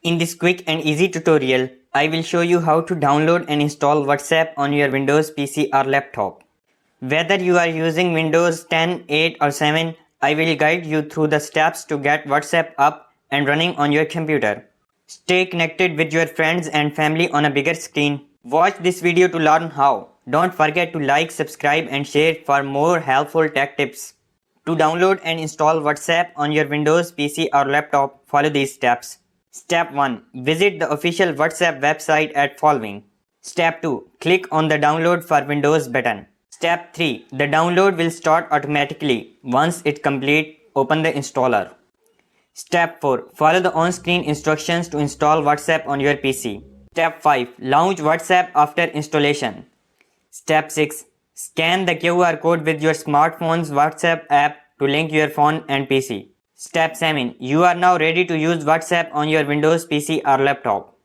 In this quick and easy tutorial, I will show you how to download and install WhatsApp on your Windows PC or laptop. Whether you are using Windows 10, 8 or 7, I will guide you through the steps to get WhatsApp up and running on your computer. Stay connected with your friends and family on a bigger screen. Watch this video to learn how. Don't forget to like, subscribe and share for more helpful tech tips. To download and install WhatsApp on your Windows PC or laptop, follow these steps. Step 1. Visit the official WhatsApp website at following. Step 2. Click on the Download for Windows button. Step 3. The download will start automatically. Once it complete, open the installer. Step 4. Follow the on-screen instructions to install WhatsApp on your PC. Step 5. Launch WhatsApp after installation. Step 6. Scan the QR code with your smartphone's WhatsApp app to link your phone and PC. Step 7. You are now ready to use WhatsApp on your Windows PC or laptop.